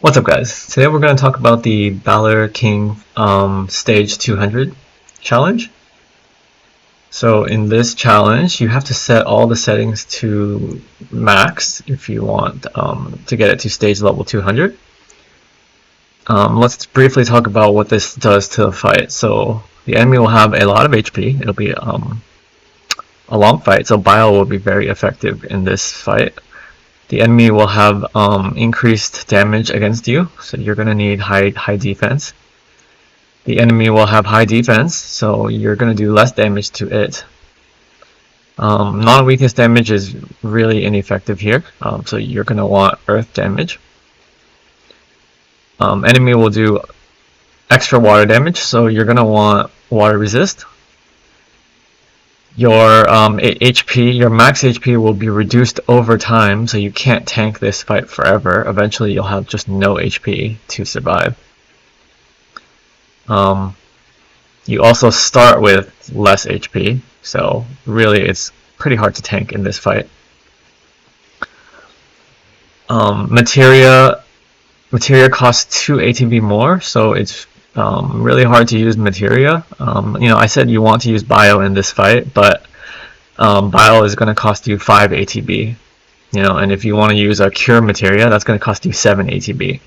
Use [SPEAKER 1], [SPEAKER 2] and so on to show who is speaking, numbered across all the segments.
[SPEAKER 1] What's up, guys? Today we're going to talk about the Baloir King stage 200 challenge. So in this challenge, you have to set all the settings to max if you want to get it to stage level 200. Let's briefly talk about what this does to the fight. So the enemy will have a lot of HP. It'll be a long fight, so Bio will be very effective in this fight. The enemy will have increased damage against you, so you're going to need high defense. The enemy will have high defense, so you're going to do less damage to it. Non-weakness damage is really ineffective here, so you're going to want earth damage. Enemy will do extra water damage, so you're going to want water resist. Your HP, your max HP will be reduced over time, so you can't tank this fight forever. Eventually you'll have just no HP to survive. You also start with less HP, so really it's pretty hard to tank in this fight. Materia costs 2 ATB more, so it's really hard to use materia. I said you want to use bio in this fight, but bio is going to cost you 5 ATB. And if you want to use a cure materia, that's going to cost you 7 ATB.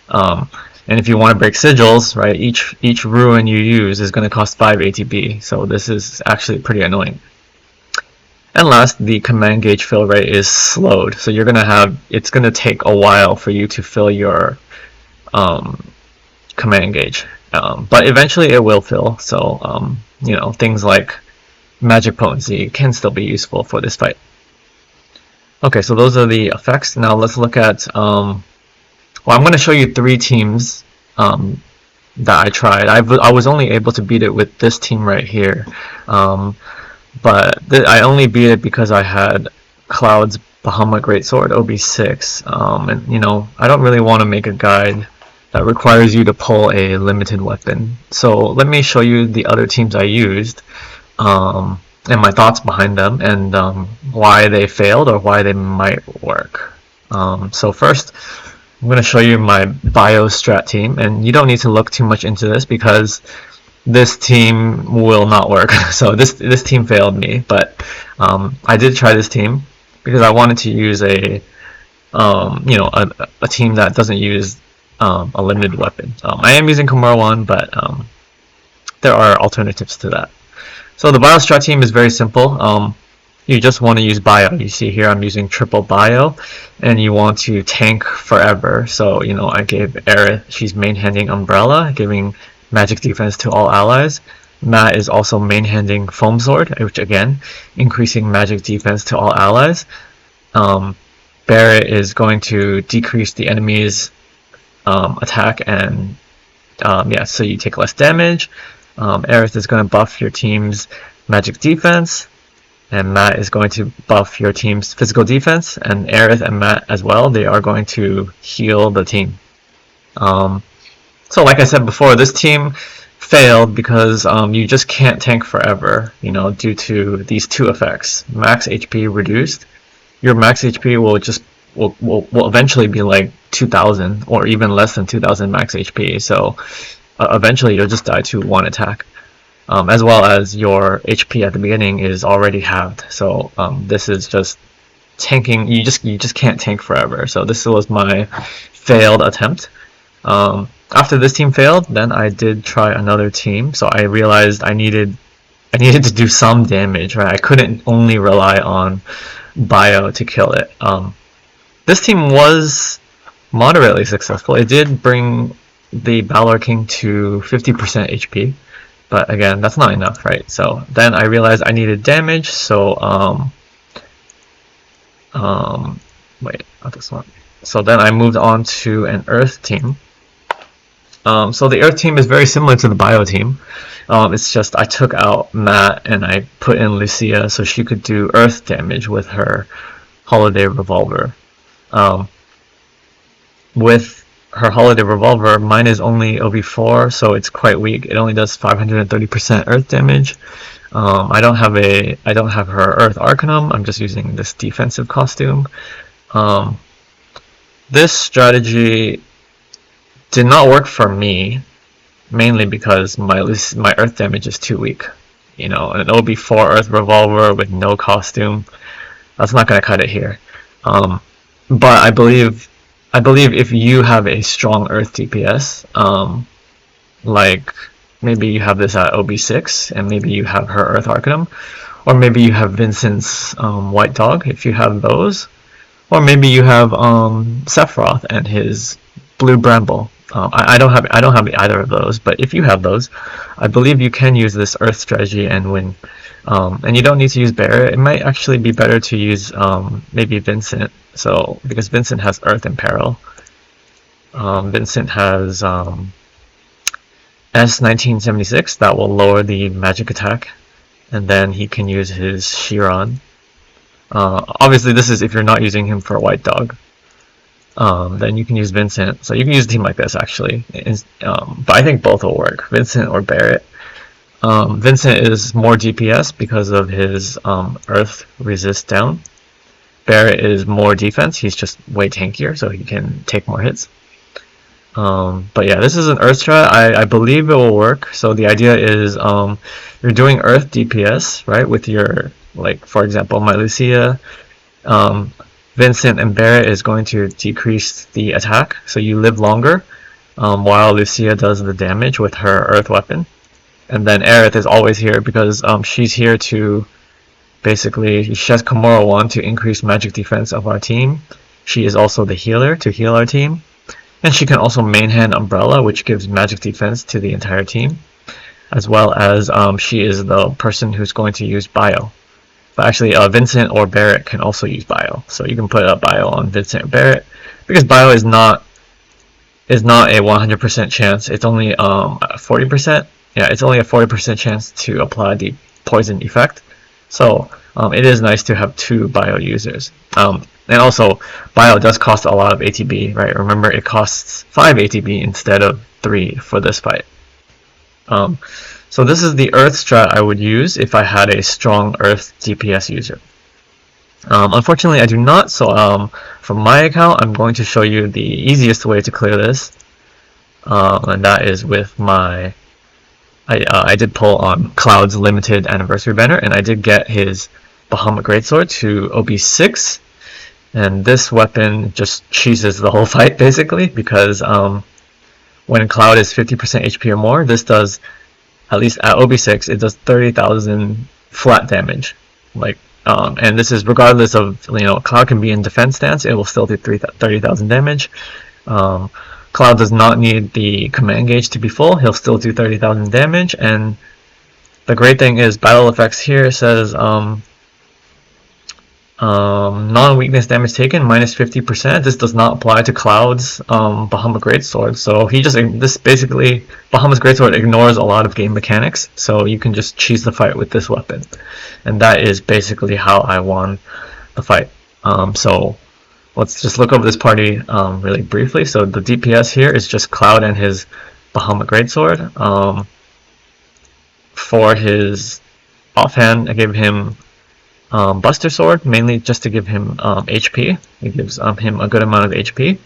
[SPEAKER 1] And if you want to break sigils, right, each ruin you use is going to cost 5 ATB. So this is actually pretty annoying. And last, the command gauge fill rate is slowed, so it's going to take a while for you to fill your command gauge, but eventually it will fill. So things like magic potency can still be useful for this fight. Okay, so those are the effects. Now let's look at I'm going to show you 3 teams that I tried. I was only able to beat it with this team right here, but I only beat it because I had Cloud's Bahamut Greatsword OB6, and I don't really want to make a guide that requires you to pull a limited weapon. So let me show you the other teams I used, and my thoughts behind them, and why they failed or why they might work. So first, I'm going to show you my bio strat team, and you don't need to look too much into this because this team will not work. So this team failed me, but I did try this team because I wanted to use a team that doesn't use a limited weapon. I am using Kimura 1, but there are alternatives to that. So the bio strat team is very simple. You just want to use bio. You see here I'm using triple bio, and you want to tank forever. So I gave Aerith, she's main handing Umbrella, giving magic defense to all allies. Matt is also main handing Foam Sword, which again increasing magic defense to all allies. Barret is going to decrease the enemy's attack, and so you take less damage. Aerith is going to buff your team's magic defense, and Matt is going to buff your team's physical defense, and Aerith and Matt as well, they are going to heal the team. So like I said before, this team failed because you just can't tank forever, due to these 2 effects. Max HP reduced. Your max HP will eventually be like 2,000 or even less than 2,000 max HP, so eventually you'll just die to 1 attack. As well as your HP at the beginning is already halved, so this is just tanking. You just can't tank forever. So this was my failed attempt. After this team failed, then I did try another team. So I realized I needed to do some damage, right? I couldn't only rely on bio to kill it. This team was moderately successful. It did bring the Baloir King to 50% HP, but again, that's not enough, right? So then I realized I needed damage, so this one. So then I moved on to an Earth team. So the Earth team is very similar to the Bio team. It's just I took out Matt and I put in Lucia so she could do Earth damage with her Holiday Revolver. With her Holiday Revolver, mine is only OB4, so it's quite weak. It only does 530% Earth damage. I don't have her Earth Arcanum. I'm just using this defensive costume. This strategy did not work for me, mainly because my earth damage is too weak. You know, an OB4 Earth Revolver with no costume, that's not going to cut it here. But I believe if you have a strong Earth DPS, like maybe you have this at OB6, and maybe you have her Earth Arcanum, or maybe you have Vincent's White Dog, if you have those, or maybe you have Sephiroth and his Blue Bramble. I don't have either of those, but if you have those, I believe you can use this Earth strategy and win. And you don't need to use Barret. It might actually be better to use maybe Vincent. So because Vincent has Earth in peril. Vincent has S1976 that will lower the magic attack, and then he can use his Chiron. Obviously, this is if you're not using him for White Dog. Then you can use Vincent. So you can use a team like this actually, but I think both will work, Vincent or Barret. Vincent is more DPS because of his Earth resist down. Barret is more defense, he's just way tankier, so he can take more hits. But yeah, this is an Earth strat. I believe it will work. So the idea is you're doing Earth DPS, right, with your, like, for example, my Lucia. Vincent and Barret is going to decrease the attack, so you live longer, while Lucia does the damage with her Earth weapon. And then Aerith is always here because she's here to basically, she has Kimura 1 to increase magic defense of our team. She is also the healer to heal our team. And she can also main hand Umbrella, which gives magic defense to the entire team. As well as she is the person who's going to use Bio. But actually, Vincent or Barret can also use Bio. So you can put a Bio on Vincent or Barret. Because Bio is not a 100% chance. It's only 40%. Yeah, it's only a 40% chance to apply the poison effect. So it is nice to have 2 Bio users. And also, Bio does cost a lot of ATB, right? Remember, it costs 5 ATB instead of 3 for this fight. So this is the Earth strat I would use if I had a strong Earth DPS user. Unfortunately, I do not, so from my account, I'm going to show you the easiest way to clear this. And that is with my... I did pull on Cloud's limited anniversary banner, and I did get his Bahamut Greatsword to OB6. And this weapon just cheeses the whole fight, basically, because when Cloud is 50% HP or more, this does, at least at OB6, it does 30,000 flat damage. Like, and this is regardless of, you know, Cloud can be in defense stance, it will still do 30,000 damage. Cloud does not need the command gauge to be full, he'll still do 30,000 damage. And the great thing is, battle effects here says, non-weakness damage taken minus 50%. This does not apply to Cloud's Bahamut Greatsword. So this basically, Bahamut's Greatsword ignores a lot of game mechanics. So you can just cheese the fight with this weapon, and that is basically how I won the fight. So let's just look over this party really briefly. So the DPS here is just Cloud and his Bahamut Greatsword. For his offhand, I gave him Buster Sword, mainly just to give him HP. It gives him a good amount of HP.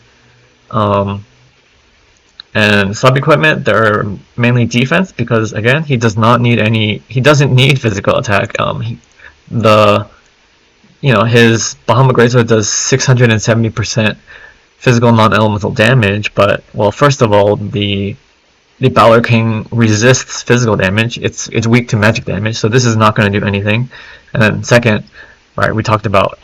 [SPEAKER 1] And sub-equipment, they're mainly defense, because again, he doesn't need physical attack. His Bahamut Greatsword does 670% physical non-elemental damage, but, well, first of all, the Baloir King resists physical damage. It's weak to magic damage, so this is not going to do anything. And then second, right, we talked about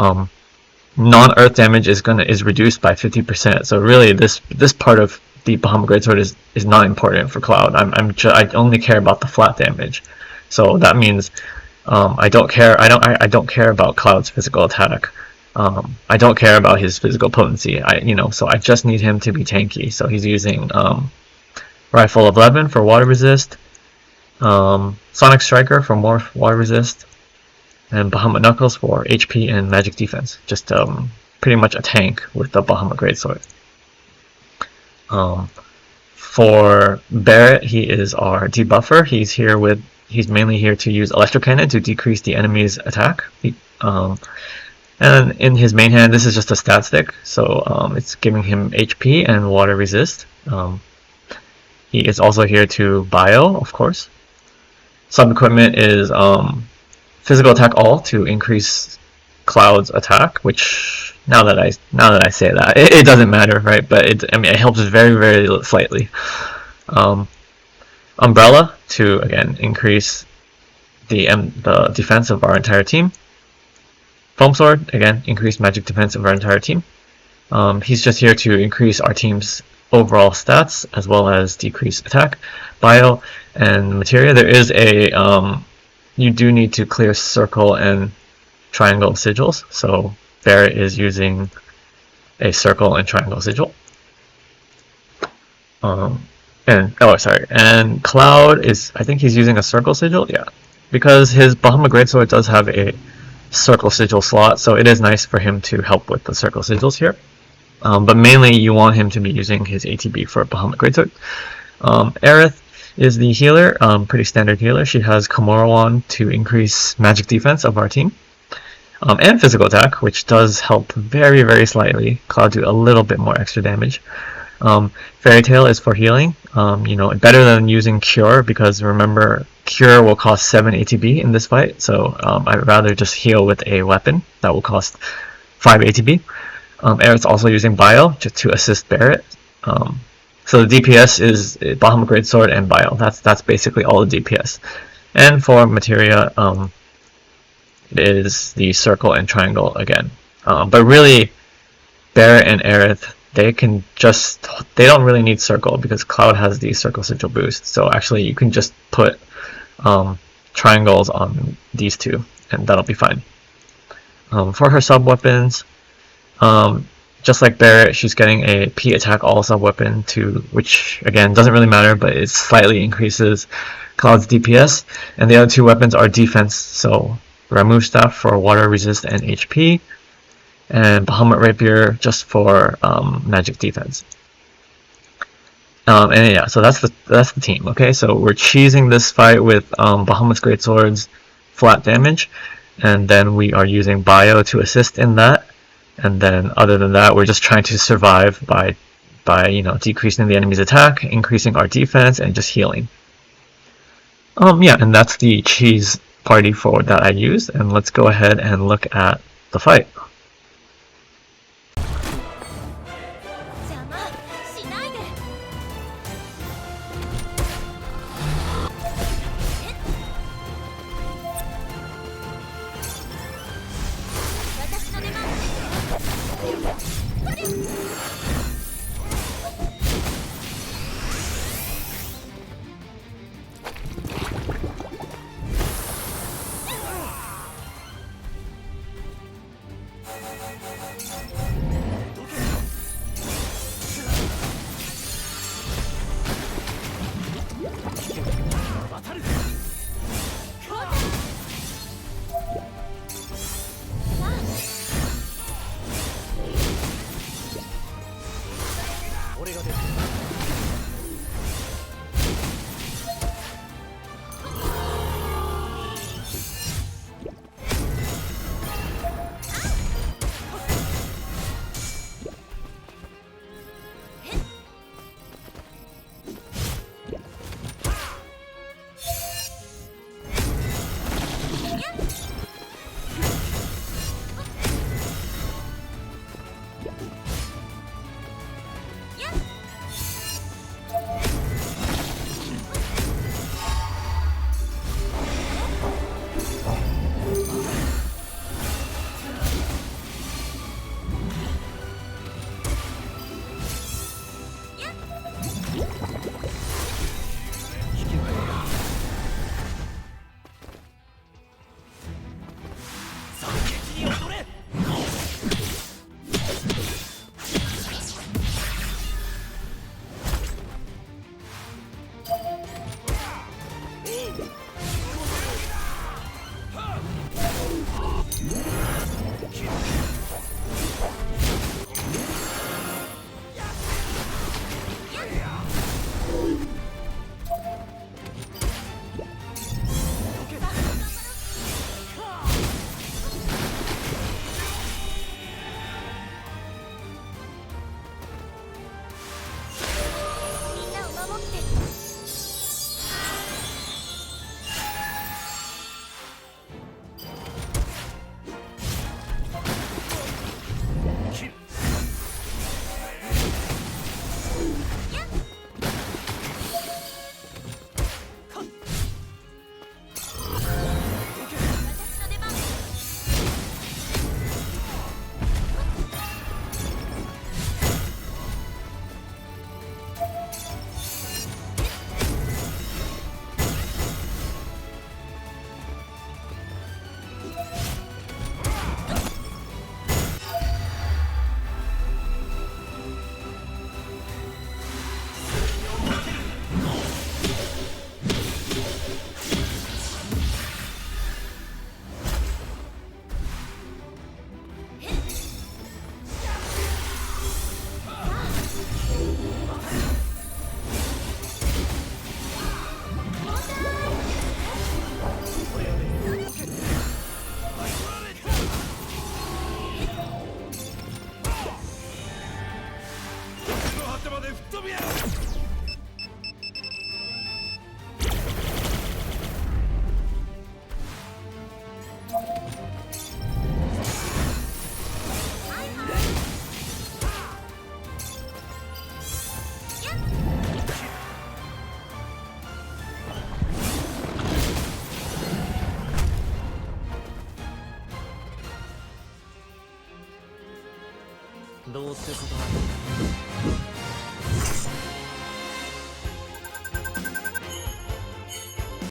[SPEAKER 1] non-earth damage is reduced by 50%. So really, this part of the Bahamut Greatsword is not important for Cloud. I only care about the flat damage. So that means I don't care about Cloud's physical attack. I don't care about his physical potency. So I just need him to be tanky. So he's using Rifle of Levin for water resist, Sonic Striker for more water resist, and Bahamut Knuckles for HP and magic defense. Just pretty much a tank with the Bahamut Greatsword. For Barret, he is our debuffer. He's mainly here to use Electro Cannon to decrease the enemy's attack. And in his main hand, this is just a stat stick, so it's giving him HP and water resist. He is also here to bio, of course. Sub-equipment is physical attack all to increase Cloud's attack, which now that I say that, it doesn't matter, right? But it helps very, very slightly. Umbrella to again increase the defense of our entire team. Foam Sword, again, increase magic defense of our entire team. He's just here to increase our team's overall stats as well as decrease attack. Bio and Materia, there is a you do need to clear circle and triangle sigils, so Barret is using a circle and triangle sigil. And Cloud is, I think he's using a circle sigil, yeah, because his Bahamut Greatsword does have a circle sigil slot, so it is nice for him to help with the circle sigils here. But mainly you want him to be using his ATB for Bahamut Greatsword. Aerith is the healer, pretty standard healer. She has Komorowan to increase magic defense of our team. And physical attack, which does help very, very slightly. Cloud do a little bit more extra damage. Fairy Tail is for healing. You know, better than using Cure, because remember, Cure will cost 7 ATB in this fight, so I'd rather just heal with a weapon that will cost 5 ATB. Aerith's also using Bio just to assist Barret. So the DPS is Bahamut Greatsword and Bio. That's basically all the DPS. And for Materia, it is the circle and triangle again. But really, Barret and Aerith, they don't really need circle because Cloud has the circle sigil boost. So actually you can just put triangles on these two and that'll be fine. For her sub weapons, just like Barret, she's getting a P attack all sub weapon which again doesn't really matter, but it slightly increases Cloud's DPS. And the other two weapons are defense, so Ramuh Staff for water resist and HP, and Bahamut Rapier just for magic defense. And yeah, so that's the team. Okay, so we're cheesing this fight with Bahamut's Greatsword's flat damage, and then we are using Bio to assist in that. And then other than that, we're just trying to survive by decreasing the enemy's attack, increasing our defense, and just healing. Yeah, and that's the cheese party forward that I used, and let's go ahead and look at the fight.
[SPEAKER 2] どうってことない。